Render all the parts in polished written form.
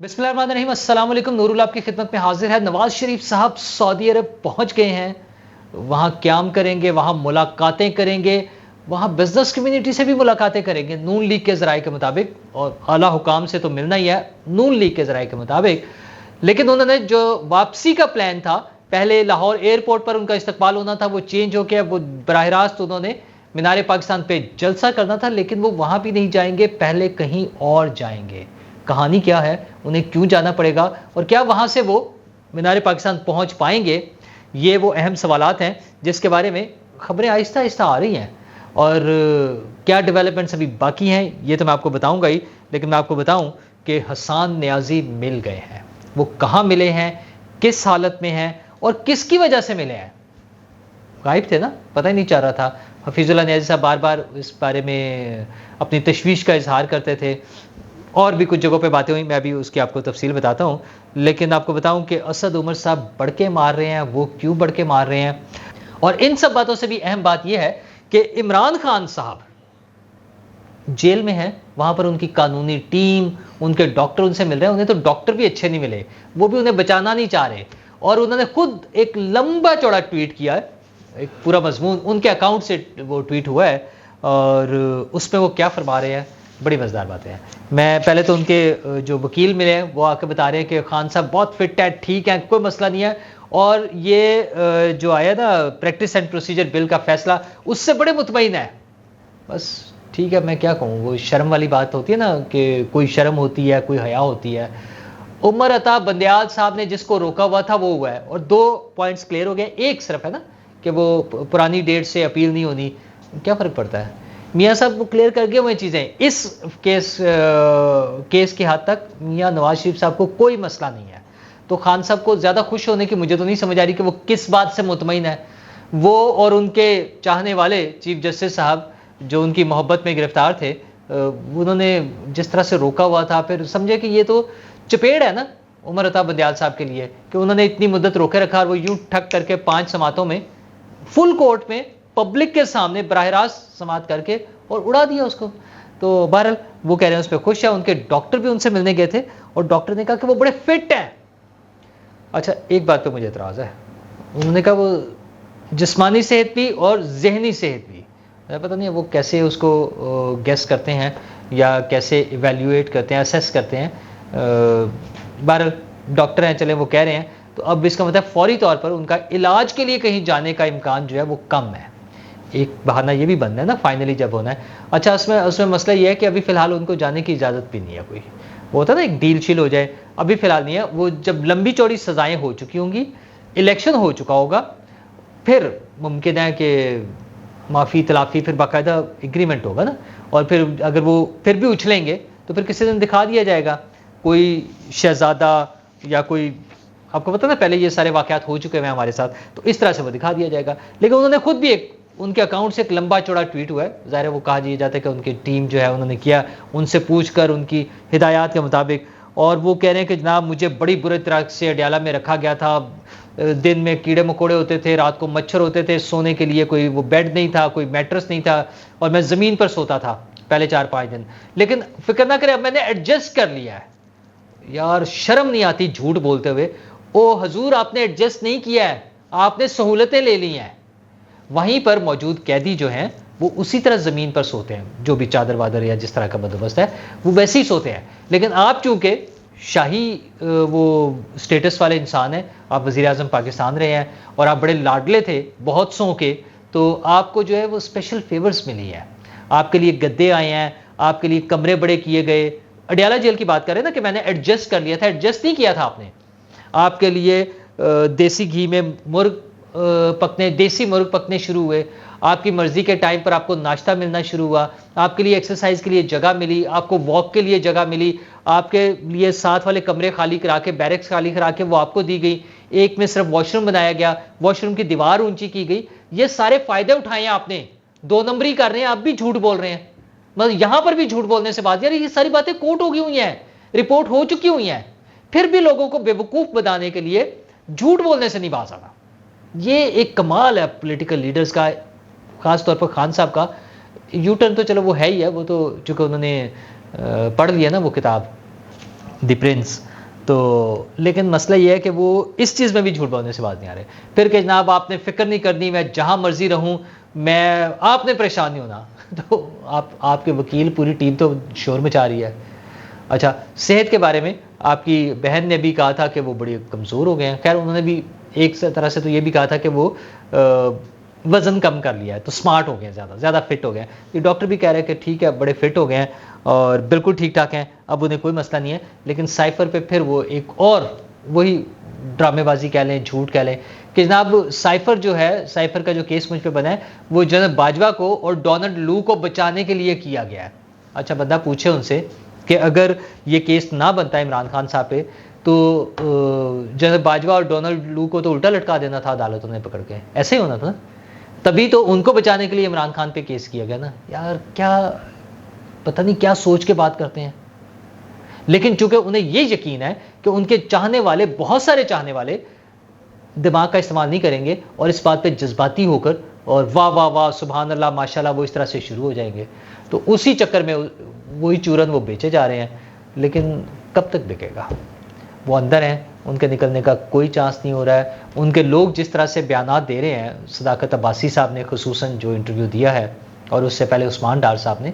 बिस्मिल्लाहिर्रहमानिर्रहीम, अस्सलाम वालेकुम। नूरुल आपकी खिदमत में हाजिर है। नवाज शरीफ साहब सऊदी अरब पहुंच गए हैं। वहां क्याम करेंगे, वहां मुलाकातें करेंगे, वहां बिजनेस कम्युनिटी से भी मुलाकातें करेंगे नून लीग के जराये के मुताबिक, और आला हुकाम से तो मिलना ही है नून लीग के जराये के मुताबिक। लेकिन उन्होंने जो वापसी का प्लान था, पहले लाहौर एयरपोर्ट पर उनका इस्तकबाल होना था, वो चेंज हो गया। वो बराह रास्त उन्होंने मीनार पाकिस्तान पे जलसा करना था, लेकिन वो वहां भी नहीं जाएंगे, पहले कहीं और जाएंगे। कहानी क्या है, उन्हें क्यों जाना पड़ेगा, और क्या वहां से वो मीनार पाकिस्तान पहुंच पाएंगे? ये वो अहम सवालात हैं जिसके बारे में खबरें आहिस्ता आहिस्ता आ रही हैं। और क्या डेवलपमेंट्स अभी बाकी हैं ये तो मैं आपको बताऊंगा ही, लेकिन मैं आपको बताऊं कि हसन नियाज़ी मिल गए हैं। वो कहाँ मिले हैं, किस हालत में हैं, और किसकी वजह से मिले हैं? गायब थे ना, पता ही नहीं चल रहा था। हफीजुल्लाह नियाज़ी साहब बार बार इस बारे में अपनी तशवीश का इजहार करते थे, और भी कुछ जगहों पे बातें हुई, मैं अभी उसकी आपको तफसील बताता हूँ। लेकिन आपको बताऊं कि असद उमर साहब बड़के मार रहे हैं। वो क्यों बड़के मार रहे हैं? और इन सब बातों से भी अहम बात यह है कि इमरान खान साहब जेल में हैं, वहां पर उनकी कानूनी टीम, उनके डॉक्टर उनसे मिल रहे हैं। उन्हें तो डॉक्टर भी अच्छे नहीं मिले, वो भी उन्हें बचाना नहीं चाह रहे। और उन्होंने खुद एक लंबा चौड़ा ट्वीट किया है, एक पूरा मजमून उनके अकाउंट से वो ट्वीट हुआ है, और उसमें वो क्या फरमा रहे हैं, बड़ी मज़ेदार बातें हैं। मैं पहले तो उनके जो वकील मिले हैं वो आके बता रहे हैं कि खान साहब बहुत फिट है, ठीक है, कोई मसला नहीं है, और ये जो आया ना प्रैक्टिस एंड प्रोसीजर बिल का फैसला, उससे बड़े मुतमईन है। बस ठीक है, मैं क्या कहूँ, वो शर्म वाली बात होती है ना कि कोई शर्म होती है, कोई हया होती है। उमर अता बंदयाल साहब ने जिसको रोका हुआ था वो हुआ है, और 2 पॉइंट्स क्लियर हो गए। एक सिर्फ है ना कि वो पुरानी डेट से अपील नहीं होनी, क्या फ़र्क पड़ता है? मियाँ साहब वो क्लियर कर गए हुए चीज़ें। इस केस की हद तक मियाँ नवाज शरीफ साहब को कोई मसला नहीं है। तो खान साहब को ज़्यादा खुश होने की मुझे तो नहीं समझ आ रही कि वो किस बात से मुतमईन है। वो और उनके चाहने वाले चीफ जस्टिस साहब जो उनकी मोहब्बत में गिरफ्तार थे, उन्होंने जिस तरह से रोका हुआ था, फिर समझे कि ये तो चपेड़ है ना उमर अता बंदयाल साहब के लिए, कि उन्होंने इतनी मुद्दत रोके रखा, और वो यूं ठक करके 5 समातों में फुल कोर्ट में पब्लिक के सामने बराह रास्त समात करके और उड़ा दिया उसको। तो बहरहाल वो कह रहे हैं उस पर खुश है। उनके डॉक्टर भी उनसे मिलने गए थे, और डॉक्टर ने कहा कि वो बड़े फिट हैं। अच्छा, एक बात पे मुझे एतराज़ है, उन्होंने कहा वो जिस्मानी सेहत भी और जहनी सेहत भी, पता नहीं वो कैसे उसको गेस करते हैं या कैसे इवेल्यूएट करते हैं, असेस करते हैं। बहरहाल डॉक्टर हैं, चले वो कह रहे हैं, तो अब इसका मतलब फौरी तौर पर उनका इलाज के लिए कहीं जाने का इम्कान जो है वो कम है। एक बहाना ये भी बंद है ना फाइनली जब होना है। अच्छा, उसमें मसला ये है कि अभी फ़िलहाल उनको जाने की इजाज़त भी नहीं है। कोई वो होता है ना, एक डील शील हो जाए, अभी फ़िलहाल नहीं है। वो जब लंबी चौड़ी सज़ाएँ हो चुकी होंगी, इलेक्शन हो चुका होगा, फिर मुमकिन है कि माफ़ी तलाफ़ी फिर बाकायदा एग्रीमेंट होगा ना, और फिर अगर वो फिर भी उछलेंगे तो फिर किसी दिन दिखा दिया जाएगा कोई शहज़ादा या कोई, आपको पता ना पहले ये सारे वाक़यात हो चुके हैं हमारे साथ, तो इस तरह से वो दिखा दिया जाएगा। लेकिन उन्होंने खुद भी एक उनके अकाउंट से एक लंबा चौड़ा ट्वीट हुआ है। ज़ाहिर है वो कहा जाता है कि उनकी टीम जो है उन्होंने किया, उनसे पूछकर उनकी हिदायत के मुताबिक, और वो कह रहे हैं कि जनाब मुझे बड़ी बुरी तरह से अडयाला में रखा गया था। दिन में कीड़े मकोड़े होते थे, रात को मच्छर होते थे, सोने के लिए कोई वो बेड नहीं था, कोई मैट्रेस नहीं था, और मैं ज़मीन पर सोता था पहले 4-5 दिन। लेकिन फिक्र ना करें, अब मैंने एडजस्ट कर लिया है। यार शर्म नहीं आती झूठ बोलते हुए। ओ हजूर, आपने एडजस्ट नहीं किया है, आपने सहूलतें ले ली हैं। वहीं पर मौजूद कैदी जो हैं वो उसी तरह ज़मीन पर सोते हैं, जो भी चादर वादर या जिस तरह का बंदोबस्त है वो वैसे ही सोते हैं। लेकिन आप चूँकि शाही वो स्टेटस वाले इंसान हैं, आप वज़ीर आज़म पाकिस्तान रहे हैं, और आप बड़े लाडले थे बहुत सौ के, तो आपको जो है वो स्पेशल फेवर्स मिली हैं। आपके लिए गद्दे आए हैं, आपके लिए कमरे बड़े किए गए। अडयाला जेल की बात करें ना कि मैंने एडजस्ट कर लिया था, एडजस्ट नहीं किया था आपने। आपके लिए देसी घी में मुर्ग पकने, देसी मुर्ग पकने शुरू हुए। आपकी मर्जी के टाइम पर आपको नाश्ता मिलना शुरू हुआ। आपके लिए एक्सरसाइज के लिए जगह मिली, आपको वॉक के लिए जगह मिली, आपके लिए साथ वाले कमरे खाली करा के, बैरक्स खाली करा के वो आपको दी गई। एक में सिर्फ वॉशरूम बनाया गया, वॉशरूम की दीवार ऊंची की गई। ये सारे फायदे उठाए हैं आपने, 2 नंबरी कर रहे हैं, आप भी झूठ बोल रहे हैं। मतलब यहां पर भी झूठ बोलने से बात, यार ये सारी बातें कोर्ट हो गई हुई हैं, रिपोर्ट हो चुकी हुई हैं, फिर भी लोगों को बेवकूफ बनाने के लिए झूठ बोलने से नहीं बाज आता। ये एक कमाल है पॉलिटिकल लीडर्स का, खास तौर पर खान साहब का। यू टर्न तो चलो वो है ही है, वो तो चूंकि उन्होंने पढ़ लिया ना वो किताब, द प्रिंस। तो लेकिन मसला ये है कि वो इस चीज़ में भी झूठ बोलने से बात नहीं आ रहे। फिर कि जनाब आपने फ़िक्र नहीं करनी, मैं जहाँ मर्जी रहूँ, मैं आपने परेशान नहीं होना। तो आपके वकील पूरी टीम तो शोर मचा रही है। अच्छा, सेहत के बारे में आपकी बहन ने भी कहा था कि वो बड़े कमज़ोर हो गए हैं। खैर उन्होंने भी एक तरह से तो ये भी कहा था कि वो वज़न कम कर लिया है, तो स्मार्ट हो गए हैं, ज़्यादा फिट हो गए हैं। ये डॉक्टर भी कह रहे हैं कि ठीक है, बड़े फिट हो गए हैं और बिल्कुल ठीक-ठाक हैं, अब उन्हें कोई मसला नहीं है। लेकिन साइफ़र पे फिर वो एक और वही ड्रामेबाज़ी कह लें, झूठ कह लें कि जनाब साइफ़र जो है, साइफ़र का जो केस मुझ पे बना है, वो जनरल बाजवा को और डोनाल्ड लू को बचाने के लिए किया गया है। अच्छा, बंदा पूछे उनसे कि अगर ये केस ना बनता इमरान खान साहब पे, तो जनरल बाजवा और डोनाल्ड लू को तो उल्टा लटका देना था अदालतों ने पकड़ के, ऐसे ही होना था ना। तभी तो उनको बचाने के लिए इमरान खान पे केस किया गया ना। यार क्या पता नहीं क्या सोच के बात करते हैं। लेकिन चूंकि उन्हें ये यकीन है कि उनके चाहने वाले, बहुत सारे चाहने वाले दिमाग का इस्तेमाल नहीं करेंगे और इस बात पे जज्बाती होकर और वाह वाह वाह सुभान अल्लाह माशाल्लाह वो इस तरह से शुरू हो जाएंगे, तो उसी चक्कर में वही चूरन वो बेचे जा रहे हैं। लेकिन कब तक बिकेगा? वो अंदर हैं, उनके निकलने का कोई चांस नहीं हो रहा है। उनके लोग जिस तरह से बयानात दे रहे हैं, सदाकत अब्बासी साहब ने खुसूसन जो इंटरव्यू दिया है और उससे पहले उस्मान डार साहब ने,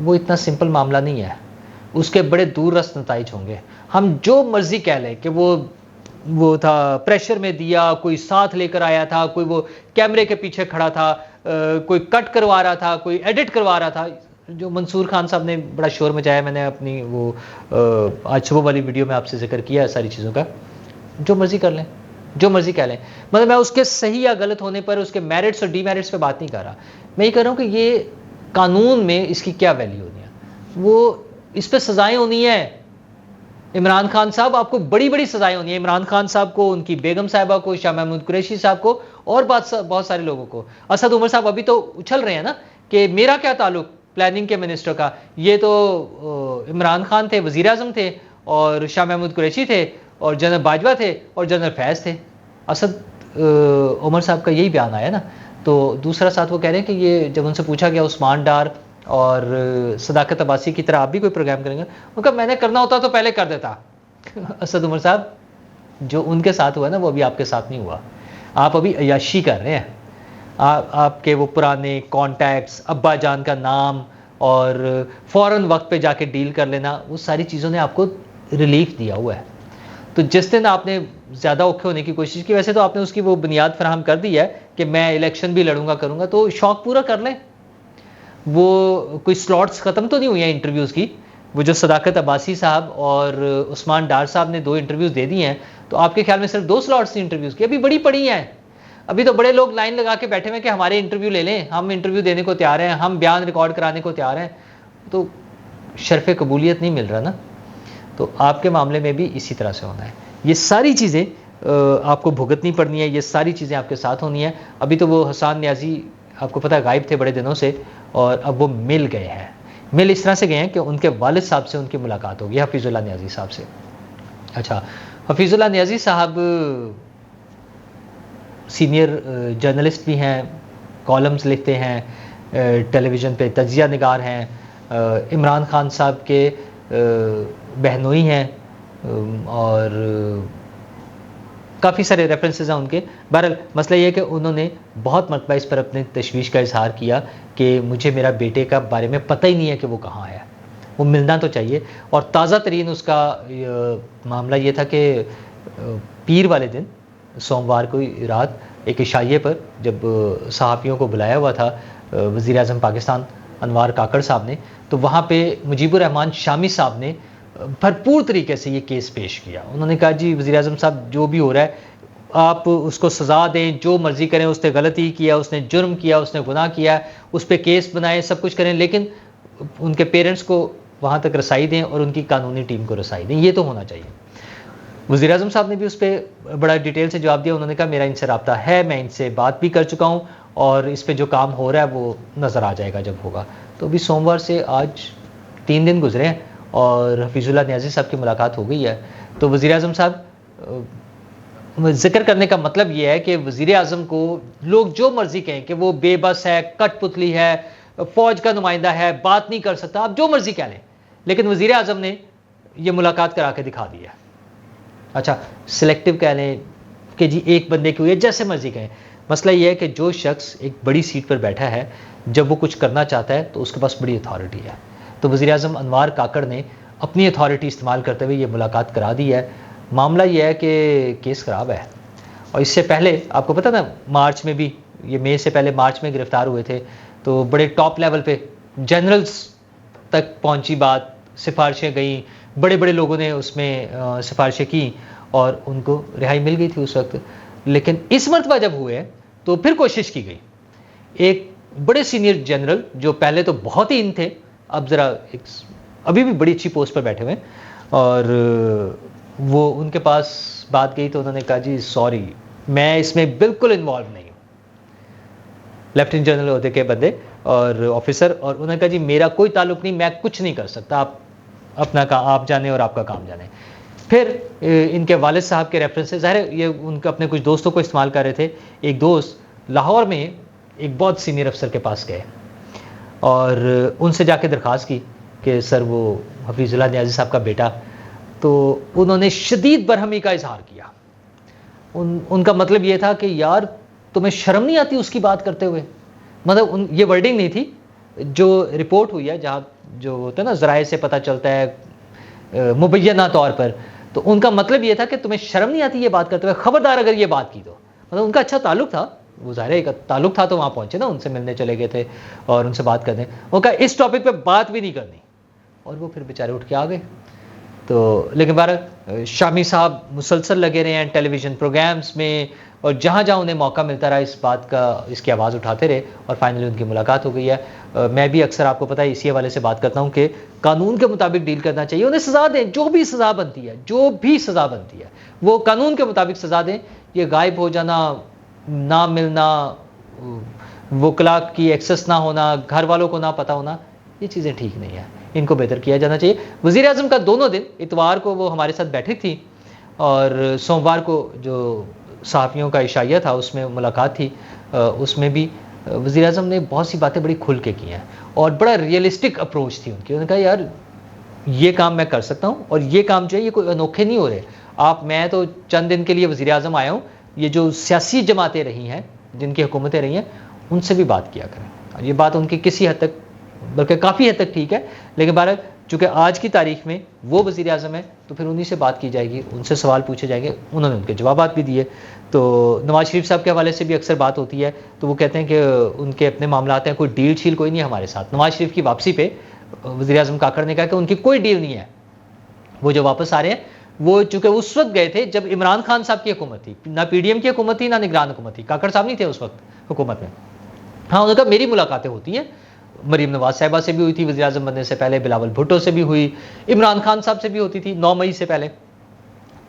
वो इतना सिंपल मामला नहीं है, उसके बड़े दूररस नताइज होंगे। हम जो मर्जी कह लें कि वो था प्रेशर में दिया, कोई साथ लेकर आया था, कोई वो कैमरे के पीछे खड़ा था, कोई कट करवा रहा था, कोई एडिट करवा रहा था। जो मंसूर खान साहब ने बड़ा शोर मचाया, मैंने अपनी वो आज सुबह वाली वीडियो में आपसे जिक्र किया है सारी चीज़ों का। जो मर्जी कर लें, जो मर्जी कह लें, मतलब मैं उसके सही या गलत होने पर, उसके मेरिट्स और डीमेरिट्स पे बात नहीं कर रहा। मैं ये कह रहा हूँ कि ये कानून में इसकी क्या वैल्यू होनी है, वो इस पर सजाएं होनी है। इमरान खान साहब, आपको बड़ी बड़ी सजाएं होनी है। इमरान खान साहब को, उनकी बेगम साहिबा को, शाह महमूद कुरैशी साहब को और बहुत सारे लोगों को। असद उमर साहब अभी तो उछल रहे हैं ना कि मेरा क्या ताल्लुक प्लानिंग के मिनिस्टर का, ये तो इमरान खान थे, वजीर आजम थे, और शाह महमूद कुरैशी थे, और जनरल बाजवा थे, और जनरल फैज़ थे। असद उमर साहब का यही बयान आया ना। तो दूसरा साथ वो कह रहे हैं कि ये जब उनसे पूछा गया उस्मान डार और सदाकत अब्बासी की तरह आप भी कोई प्रोग्राम करेंगे, उनका मैंने करना होता तो पहले कर देता। असद उमर साहब, जो उनके साथ हुआ ना वो अभी आपके साथ नहीं हुआ। आप अभी अय्याशी कर रहे हैं। आपके वो पुराने कॉन्टैक्ट्स, अब्बा जान का नाम और फ़ौरन वक्त पे जाके डील कर लेना, वो सारी चीज़ों ने आपको रिलीफ दिया हुआ है। तो जिस दिन आपने ज़्यादा औखे होने की कोशिश की, वैसे तो आपने उसकी वो बुनियाद फराहम कर दी है कि मैं इलेक्शन भी लड़ूंगा करूंगा, तो शौक पूरा कर लें। वो कोई स्लॉट्स ख़त्म तो नहीं हुई हैं इंटरव्यूज़ की। वो जो सदाकत अब्बासी साहब और उस्मान डार साहब ने 2 इंटरव्यूज़ दे दिए हैं, तो आपके ख्याल में सिर्फ 2 स्लॉट्स थी इंटरव्यूज़ की, अभी बड़ी पड़ी हैं। अभी तो बड़े लोग लाइन लगा के बैठे हुए हैं कि हमारे इंटरव्यू ले लें, हम इंटरव्यू देने को तैयार हैं, हम बयान रिकॉर्ड कराने को तैयार हैं। तो शर्फ़ कबूलियत नहीं मिल रहा ना। तो आपके मामले में भी इसी तरह से होना है। ये सारी चीज़ें आपको भुगतनी पड़नी है, ये सारी चीज़ें आपके साथ होनी है। अभी तो वो हसन न्याजी आपको पता है गायब थे बड़े दिनों से, और अब वो मिल गए हैं। मिल इस तरह से गए हैं कि उनके वालिद साहब से उनकी मुलाकात होगी, हफीज़ुल्लाह न्याजी साहब से। अच्छा, हफीज़ुल्लाह न्याजी साहब सीनियर जर्नलिस्ट भी हैं, कॉलम्स लिखते हैं, टेलीविज़न पे तजिया निगार हैं, इमरान खान साहब के बहनोई हैं, और काफ़ी सारे रेफरेंसेस हैं उनके। बहरहाल मसला ये है कि उन्होंने बहुत मरतबा इस पर अपने तशवीश का इजहार किया कि मुझे मेरा बेटे का बारे में पता ही नहीं है कि वो कहाँ है, वो मिलना तो चाहिए। और ताज़ा तरीन उसका मामला ये था कि पीर वाले दिन, सोमवार को रात, एक इशाइये पर जब सहाफ़ियों को बुलाया हुआ था वज़ीर आज़म पाकिस्तान अनवार काकड़ साहब ने, तो वहाँ पे मुजीबुर रहमान शामी साहब ने भरपूर तरीके से ये केस पेश किया। उन्होंने कहा जी वज़ीर आज़म साहब, जो भी हो रहा है आप उसको सज़ा दें, जो मर्ज़ी करें, उसने गलती किया, उसने जुर्म किया, उसने गुनाह किया, उस पर केस बनाएं, सब कुछ करें, लेकिन उनके पेरेंट्स को वहाँ तक रसाई दें और उनकी कानूनी टीम को रसाई दें। ये तो होना चाहिए। वज़ीर आज़म साहब ने भी उस पर बड़ा डिटेल से जवाब दिया। उन्होंने कहा मेरा इनसे रब्ता है, मैं इनसे बात भी कर चुका हूँ, और इस पर जो काम हो रहा है वो नज़र आ जाएगा जब होगा। तो अभी सोमवार से आज 3 दिन गुजरे हैं और हफीज़ुल्लाह न्याज़ी साहब की मुलाकात हो गई है। तो वज़ीर आज़म साहब, जिक्र करने का मतलब ये है कि वज़ीर आज़म को लोग जो मर्ज़ी कहें कि वो बेबस है, कठपुतली है, फ़ौज का नुमाइंदा है, बात नहीं कर सकता, आप जो मर्ज़ी कह लें, लेकिन वज़ीर आज़म ने ये मुलाकात करा के दिखा दी है। अच्छा, सिलेक्टिव कह लें कि जी एक बंदे की हुई है, जैसे मर्जी कहें। मसला ये है कि जो शख्स एक बड़ी सीट पर बैठा है, जब वो कुछ करना चाहता है तो उसके पास बड़ी अथॉरिटी है। तो वज़ीर-ए-आज़म अनवार काकड़ ने अपनी अथॉरिटी इस्तेमाल करते हुए ये मुलाकात करा दी है। मामला ये है कि केस ख़राब है, और इससे पहले आपको पता ना, मार्च में भी, ये मई से पहले मार्च में गिरफ्तार हुए थे, तो बड़े टॉप लेवल पे जनरल्स तक पहुंची बात, सिफारिशें गई, बड़े बड़े लोगों ने उसमें सिफारिशें की और उनको रिहाई मिल गई थी उस वक्त। लेकिन इस मरतबा जब हुए तो फिर कोशिश की गई। एक बड़े सीनियर जनरल जो पहले तो बहुत ही इन थे, अब ज़रा अभी भी बड़ी अच्छी पोस्ट पर बैठे हुए हैं, और वो उनके पास बात गई तो उन्होंने कहा जी सॉरी, मैं इसमें बिल्कुल इन्वॉल्व नहीं हूँ। लेफ्टिनेंट जनरल होते के बंदे और ऑफिसर, और उन्होंने कहा जी मेरा कोई ताल्लुक नहीं, मैं कुछ नहीं कर सकता, आप अपना काम आप जाने और आपका काम जाने। फिर इनके वालिद साहब के रेफरेंस से, ज़ाहिर है ये उनके अपने कुछ दोस्तों को इस्तेमाल कर रहे थे। एक दोस्त लाहौर में एक बहुत सीनियर अफसर के पास गए और उनसे जाके दरख्वास्त की कि सर वो हफीजुल्लाह नियाज़ी साहब का बेटा, तो उन्होंने शदीद बरहमी का इजहार किया। उनका मतलब ये था कि यार तुम्हें शर्म नहीं आती उसकी बात करते हुए। मतलब ये वर्डिंग नहीं थी, जो रिपोर्ट हुई है, जहाँ जो होता है ना ज़राए से पता चलता है मुबैना तौर पर, तो उनका मतलब ये था कि तुम्हें शर्म नहीं आती ये बात करते हुए, खबरदार अगर ये बात की तो। मतलब उनका अच्छा ताल्लुक था, वो ज़ाहिर है ताल्लुक था तो वहाँ पहुँचे ना, उनसे मिलने चले गए थे और उनसे बात करने। वो कहा इस टॉपिक पे बात भी नहीं करनी, और वो फिर बेचारे उठ के आ गए। तो लेकिन बार शामी साहब मुसलसल लगे रहे हैं टेलीविज़न प्रोग्राम्स में, और जहाँ जहाँ उन्हें मौका मिलता रहा इस बात का, इसकी आवाज़ उठाते रहे, और फाइनली उनकी मुलाकात हो गई है। मैं भी अक्सर आपको पता है इसी हवाले से बात करता हूँ कि कानून के मुताबिक डील करना चाहिए, उन्हें सज़ा दें, जो भी सज़ा बनती है, जो भी सज़ा बनती है वो कानून के मुताबिक सज़ा दें। ये गायब हो जाना, ना मिलना, वकला की एक्सेस ना होना, घर वालों को ना पता होना, ये चीज़ें ठीक नहीं है, इनको बेहतर किया जाना चाहिए। वज़ीर-ए-आज़म का दोनों दिन, इतवार को वो हमारे साथ बैठक थी और सोमवार को जो सहाफ़ियों का इशाइया था उसमें मुलाकात थी। उसमें भी वज़ीर-ए-आज़म ने बहुत सी बातें बड़ी खुल के की हैं और बड़ा रियलिस्टिक अप्रोच थी उनकी। उन्होंने कहा यार ये काम मैं कर सकता हूँ, और ये काम जो है ये कोई अनोखे नहीं हो रहे। मैं तो चंद दिन के लिए वज़ीर-ए-आज़म आया हूँ, ये जो सियासी जमातें रही हैं, जिनकी हुकूमतें रही हैं, उनसे भी बात किया करें। ये बात उनकी किसी हद तक, बल्कि काफ़ी हद तक ठीक है, लेकिन बहरहाल चूँकि आज की तारीख में वो वज़ीर-ए-आज़म है तो फिर उन्हीं से बात की जाएगी, उनसे सवाल पूछे जाएंगे। उन्होंने उनके जवाबात भी दिए। तो नवाज शरीफ साहब के हवाले से भी अक्सर बात होती है, तो वो कहते हैं कि उनके अपने मामलात हैं, कोई डील शील कोई नहीं है हमारे साथ। नवाज शरीफ की वापसी पे वज़ीर-ए-आज़म काकड़ ने कहा कि उनकी कोई डील नहीं है, वो जो वापस आ रहे हैं वो चूँकि उस वक्त गए थे जब इमरान खान साहब की हुकूमत थी, ना PDM की हुकूमत थी, ना निगरान हुकूमत थी, काकड़ साहब नहीं थे उस वक्त हुकूमत में। हाँ, उन्होंने कहा मेरी मुलाकातें होती हैं, मरीम नवाज साहिबा से भी हुई थी वज़ीर-ए-आज़म बनने से पहले, बिलावल भुट्टो से भी हुई, इमरान खान साहब से भी होती थी 9 मई से पहले।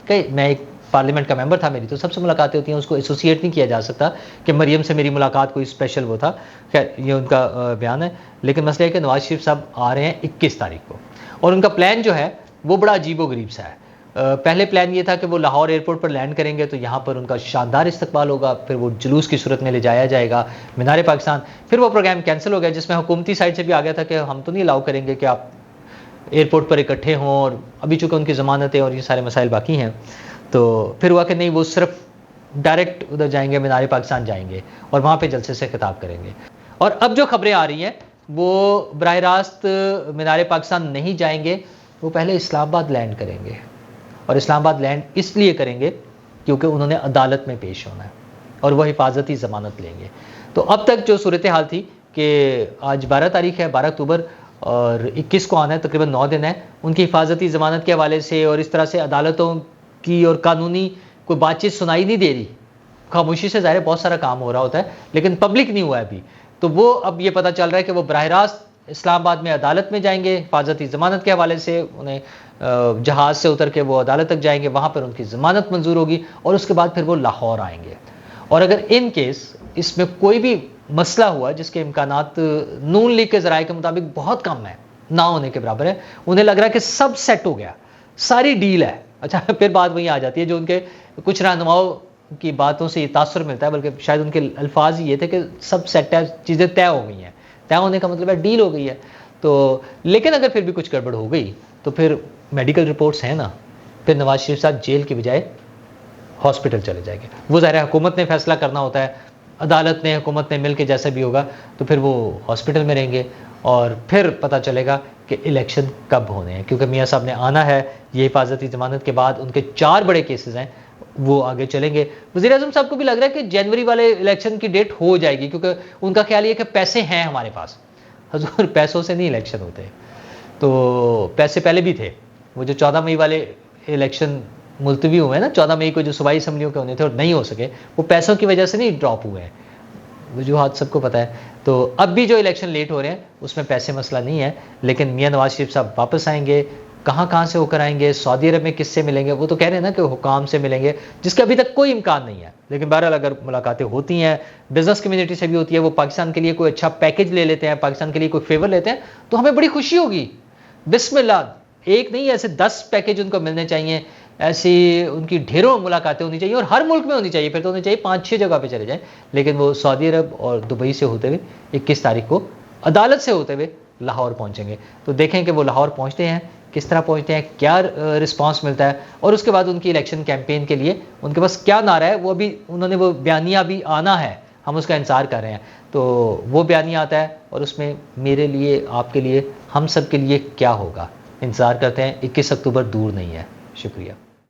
कहीं मैं एक पार्लियामेंट का मेंबर था, मेरी तो सबसे मुलाकातें होती हैं, उसको एसोसिएट नहीं किया जा सकता कि मरीम से मेरी मुलाकात कोई स्पेशल वो था। खैर ये उनका बयान है, लेकिन मसला है कि नवाज शरीफ साहब आ रहे हैं 21 तारीख को, और उनका प्लान जो है वो बड़ा अजीब व गरीब सा है। पहले प्लान ये था कि वो लाहौर एयरपोर्ट पर लैंड करेंगे तो यहाँ पर उनका शानदार इस्तकबाल होगा, फिर वो जुलूस की सूरत में ले जाया जाएगा मीनार पाकिस्तान। फिर वो प्रोग्राम कैंसिल हो गया, जिसमें हुकूमती साइड से भी आ गया था कि हम तो नहीं अलाउ करेंगे कि आप एयरपोर्ट पर इकट्ठे हों, और अभी चूँकि उनकी ज़मानतें और ये सारे मसाइल बाकी हैं, तो फिर हुआ कि नहीं, वो सिर्फ डायरेक्ट उधर जाएंगे, मीनार पाकिस्तान जाएंगे और वहाँ पर जलसे से खिताब करेंगे। और अब जो खबरें आ रही हैं वो बराह रास्त मीनार पाकिस्तान नहीं जाएंगे, वो पहले इस्लामाबाद लैंड करेंगे, और इस्लामाबाद लैंड इसलिए करेंगे क्योंकि उन्होंने अदालत में पेश होना है और वह हिफाजती ज़मानत लेंगे। तो अब तक जो सूरत हाल थी कि आज 12 तारीख है, 12 अक्टूबर, और 21 को आना है, तकरीबन 9 दिन है। उनकी हिफाजती ज़मानत के हवाले से और इस तरह से अदालतों की और कानूनी कोई बातचीत सुनाई नहीं दे रही। खामोशी से ज़ाहिर बहुत सारा काम हो रहा होता है, लेकिन पब्लिक नहीं हुआ है अभी। तो वो अब ये पता चल रहा है कि वो बराह रास्त इस्लामाबाद में अदालत में जाएंगे, हिफाजती ज़मानत के हवाले से उन्हें जहाज़ से उतर के वो अदालत तक जाएंगे, वहाँ पर उनकी ज़मानत मंजूर होगी, और उसके बाद फिर वो लाहौर आएंगे। और अगर इन केस इसमें कोई भी मसला हुआ, जिसके इम्कानात नून लीग के ज़राए के मुताबिक बहुत कम है, ना होने के बराबर है, उन्हें लग रहा है कि सब सेट हो गया, सारी डील है। अच्छा, फिर बात वहीं आ जाती है जो उनके कुछ रहनुमाओं की बातों से ये तासुर मिलता है, बल्कि शायद उनके अल्फाज ये थे कि सब सेट है, चीज़ें तय हो गई हैं। तय होने का मतलब है डील हो गई है। तो लेकिन अगर फिर भी कुछ गड़बड़ हो गई तो फिर मेडिकल रिपोर्ट्स हैं ना, फिर नवाज शरीफ साहब जेल की बजाय हॉस्पिटल चले जाएंगे। वो ज़ाहिर है हुकूमत ने फैसला करना होता है, अदालत ने हुकूमत ने मिल के जैसा भी होगा, तो फिर वो हॉस्पिटल में रहेंगे और फिर पता चलेगा कि इलेक्शन कब होने हैं, क्योंकि मियाँ साहब ने आना है। ये हिफाजती ज़मानत के बाद उनके 4 बड़े केसेस हैं, वो आगे चलेंगे। वज़ीर-ए-आज़म साहब को भी लग रहा है कि जनवरी वाले इलेक्शन की डेट हो जाएगी, क्योंकि उनका ख्याल ये कि पैसे हैं हमारे पास। हज़ूर, पैसों से नहीं इलेक्शन होते, तो पैसे पहले भी थे। वो जो 14 मई वाले इलेक्शन मुलतवी हुए हैं ना, 14 मई को जो सूबाई असम्बलियों के होने थे और नहीं हो सके, वो पैसों की वजह से नहीं ड्रॉप हुए हैं, वजूहात सबको पता है। तो अब भी जो इलेक्शन लेट हो रहे हैं उसमें पैसे मसला नहीं है, लेकिन मियाँ नवाज शरीफ साहब वापस आएंगे, कहाँ से होकर आएंगे, सऊदी अरब में किससे मिलेंगे, वो तो कह रहे हैं ना कि हुकाम से मिलेंगे, जिसका अभी तक कोई इम्कान नहीं है। लेकिन बहरहाल अगर मुलाकातें होती हैं, बिजनेस कम्युनिटी से भी होती है, वो पाकिस्तान के लिए कोई अच्छा पैकेज ले लेते हैं, पाकिस्तान के लिए कोई फेवर लेते हैं, तो हमें बड़ी खुशी होगी। बिस्मिल्लाह, एक नहीं ऐसे 10 पैकेज उनको मिलने चाहिए, ऐसी उनकी ढेरों मुलाकातें होनी चाहिए और हर मुल्क में होनी चाहिए। फिर तो होनी चाहिए 5-6 जगह पे चले जाएं, लेकिन वो सऊदी अरब और दुबई से होते हुए 21 तारीख को अदालत से होते हुए लाहौर पहुंचेंगे। तो देखें कि वो लाहौर पहुंचते हैं, किस तरह पहुंचते हैं, क्या रिस्पांस मिलता है, और उसके बाद उनकी इलेक्शन कैंपेन के लिए उनके पास क्या नारा है, वो अभी उन्होंने वो बयानिया भी आना है, हम उसका इंतजार कर रहे हैं। तो वो बयानिया आता है और उसमें मेरे लिए, आपके लिए, हम सब के लिए क्या होगा, इंतज़ार करते हैं। 21 अक्टूबर दूर नहीं है। शुक्रिया।